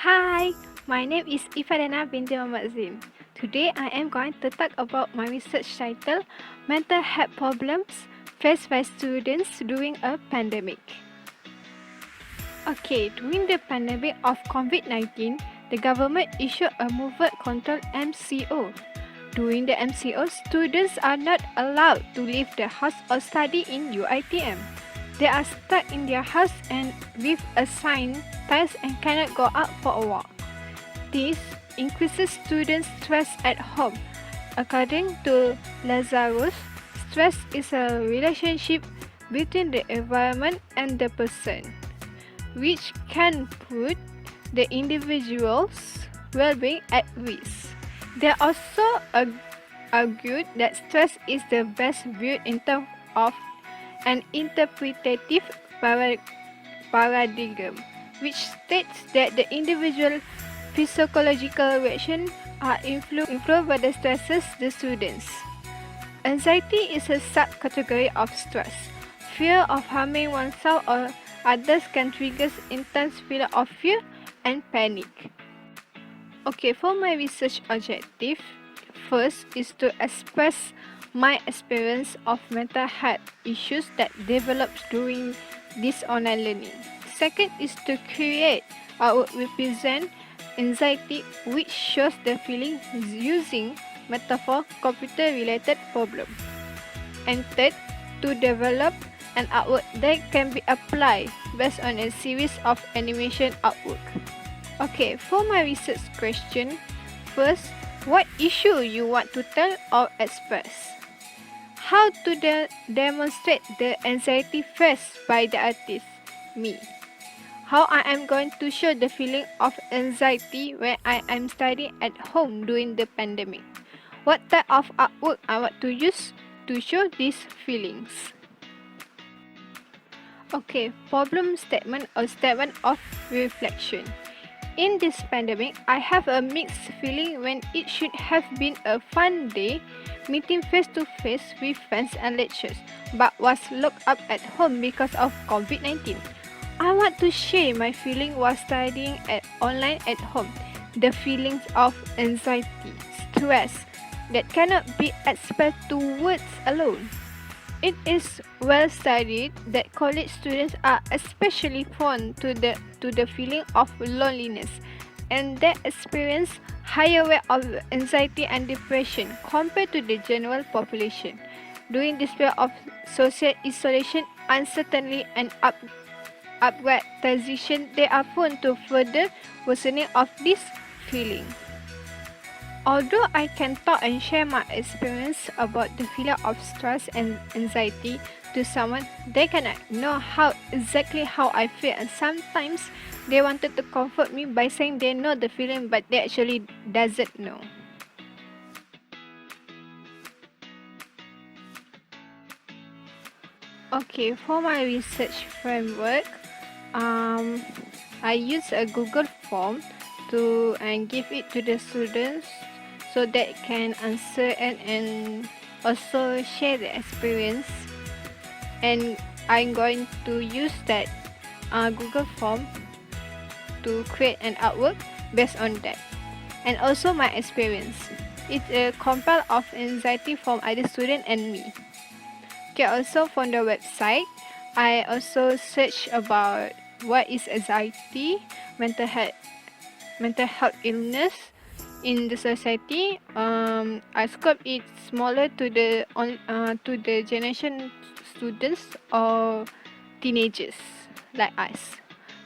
Hi, my name is Iffah Dayana Binti Mohd Azlin. Today I am going to talk about my research title, Mental Health Problems Faced by Students During a Pandemic. Okay, during the pandemic of COVID-19, the government issued a movement control MCO. During the MCO, students are not allowed to leave their house or study in UiTM. They are stuck in their house and with assigned tasks and cannot go out for a walk. This increases students' stress at home. According to Lazarus, stress is a relationship between the environment and the person, which can put the individual's well-being at risk. They also argued that stress is the best viewed in terms of an interpretative paradigm, which states that the individual physiological reactions are influenced by the stresses the students. Anxiety is a subcategory of stress. Fear of harming oneself or others can trigger intense feeling of fear and panic. Okay, for my research objective, first is to express my experience of mental health issues that develops during this online learning. Second is to create or represent anxiety, which shows the feeling using metaphor computer-related problem. And third, to develop an artwork that can be applied based on a series of animation artwork. Okay, for my research question, first, what issue you want to tell or express? How to demonstrate the anxiety faced by the artist, me? How I am going to show the feeling of anxiety when I am studying at home during the pandemic? What type of artwork I want to use to show these feelings? Okay, problem statement or statement of reflection. In this pandemic, I have a mixed feeling when it should have been a fun day meeting face-to-face with friends and lecturers, but was locked up at home because of COVID-19. I want to share my feeling while studying online at home, the feelings of anxiety, stress that cannot be expressed to words alone. It is well studied that college students are especially prone to the feeling of loneliness, and they experience higher rate of anxiety and depression compared to the general population. During this period of social isolation, uncertainty, and upward transition, they are prone to further worsening of this feeling. Although I can talk and share my experience about the feeling of stress and anxiety to someone, they cannot know exactly how I feel, and sometimes they wanted to comfort me by saying they know the feeling but they actually doesn't know. Okay, for my research framework, I use a Google form and give it to the students so that can answer and also share the experience, and I'm going to use that Google form to create an artwork based on that, and also my experience. It's a compile of anxiety from other student and me. Okay, also from the website, I also search about what is anxiety, mental health illness in the society. I scope it smaller to the generation students or teenagers like us.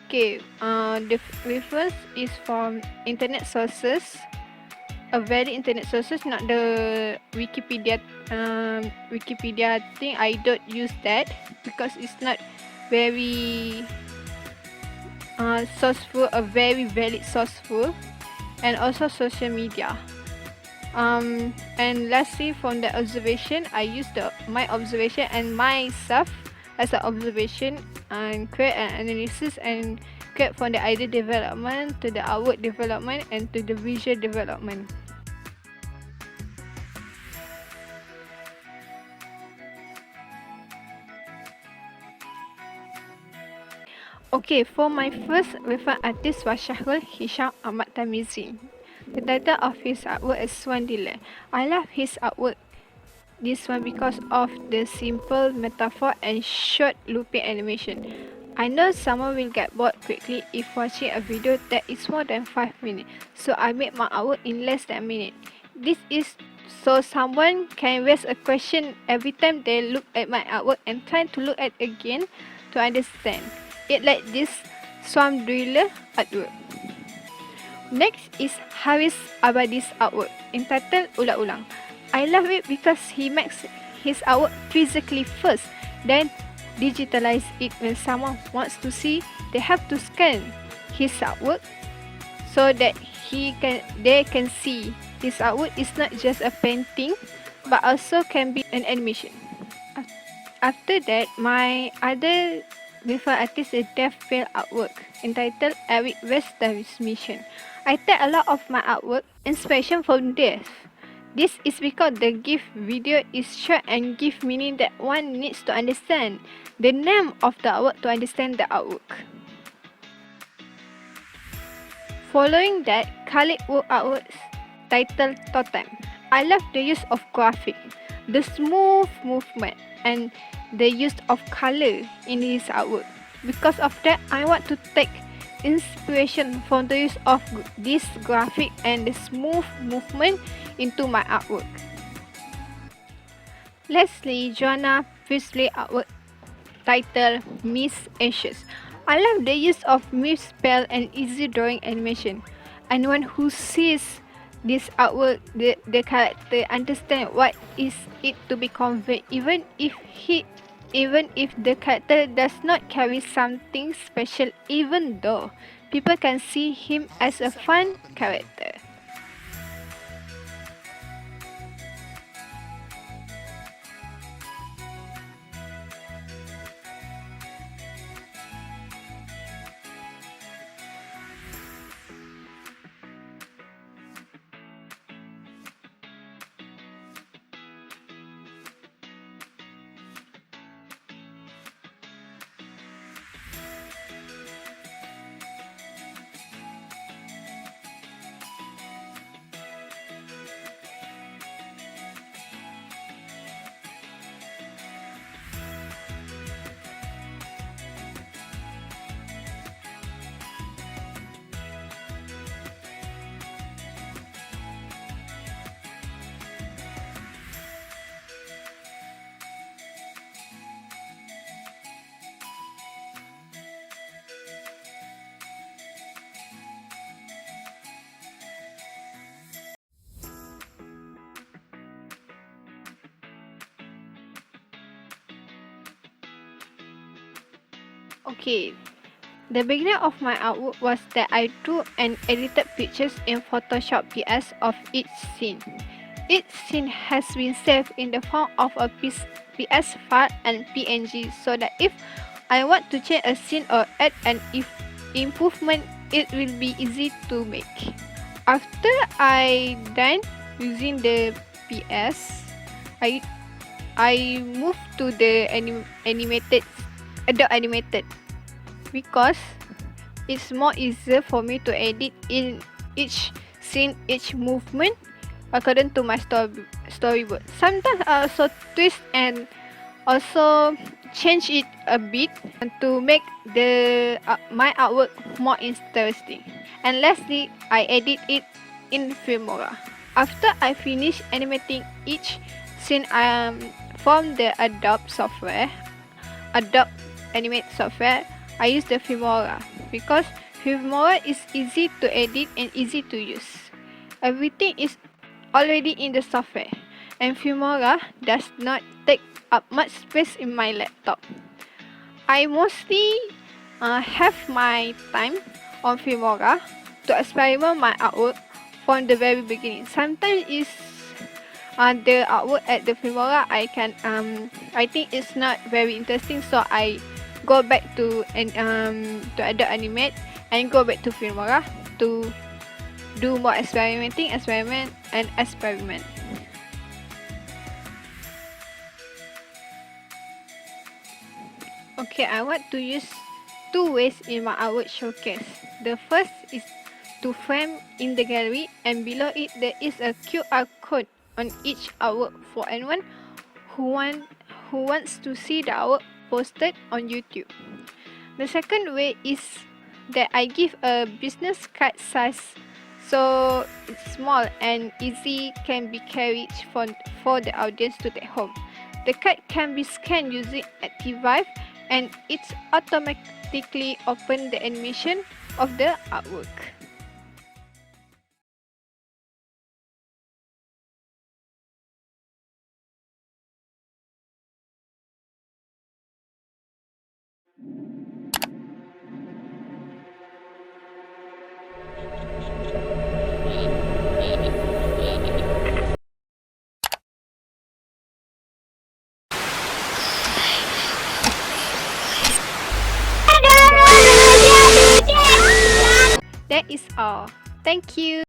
Okay, the reference is from internet sources, a valid internet sources, not the Wikipedia. Wikipedia thing, I don't use that because it's not very sourceful, a very valid sourceful, and also social media. And lastly, from the observation, I use my observation and myself as an observation and create an analysis and create from the idea development to the artwork development and to the visual development. Okay, for my first reference artist was Syahrul Hisham Ahmad Tamizi. The title of his artwork is Swandila. I love his artwork, this one, because of the simple metaphor and short looping animation. I know someone will get bored quickly if watching a video that is more than 5 minutes, so I made my artwork in less than a minute. This is so someone can raise a question every time they look at my artwork and try to look at again to understand it, like this Swamdriller artwork. Next is Haris Abadi's artwork entitled Ulang-Ulang. I love it because he makes his artwork physically first, then digitalize it. When someone wants to see, they have to scan his artwork so that they can see his artwork is not just a painting but also can be an animation. After that, my other reference artist is Deaf Pale artwork entitled Eric West Davis Mission. I take a lot of my artwork inspiration from deaf. This is because the GIF video is short and give meaning that one needs to understand the name of the artwork to understand the artwork. Following that, Khalid Wood artwork titled Totem. I love the use of graphic, the smooth movement, and the use of color in his artwork. Because of that, I want to take inspiration from the use of this graphic and the smooth movement into my artwork. Lastly, Joanna Priestley artwork titled Miss Anxious. I love the use of Miss Spell and easy drawing animation. Anyone who sees this artwork, the character understand what is it to be conveyed, even if the character does not carry something special, even though people can see him as a fun character. Okay, the beginning of my artwork was that I drew and edited pictures in Photoshop PS of each scene. Each scene has been saved in the form of a PS file and PNG, so that if I want to change a scene or add an improvement, it will be easy to make. After I done using the PS, I moved to the Adobe Animated because it's more easier for me to edit in each scene, each movement according to my storyboard. Sometimes I also twist and also change it a bit to make my artwork more interesting. And lastly, I edit it in Filmora. After I finish animating each scene from the Adobe Animate software, I use the Filmora because Filmora is easy to edit and easy to use. Everything is already in the software, and Filmora does not take up much space in my laptop. I mostly have my time on Filmora to experiment my artwork from the very beginning. Sometimes it's the artwork at the Filmora I think it's not very interesting, so I go back to Adobe Animate and go back to Filmora to do more experiment. Okay, I want to use two ways in my artwork showcase. The first is to frame in the gallery, and below it there is a QR code on each artwork for anyone who wants to see the artwork posted on YouTube. The second way is that I give a business card size, so it's small and easy, can be carried for the audience to take home. The card can be scanned using Active5, and it's automatically open the animation of the artwork. That is all. Thank you.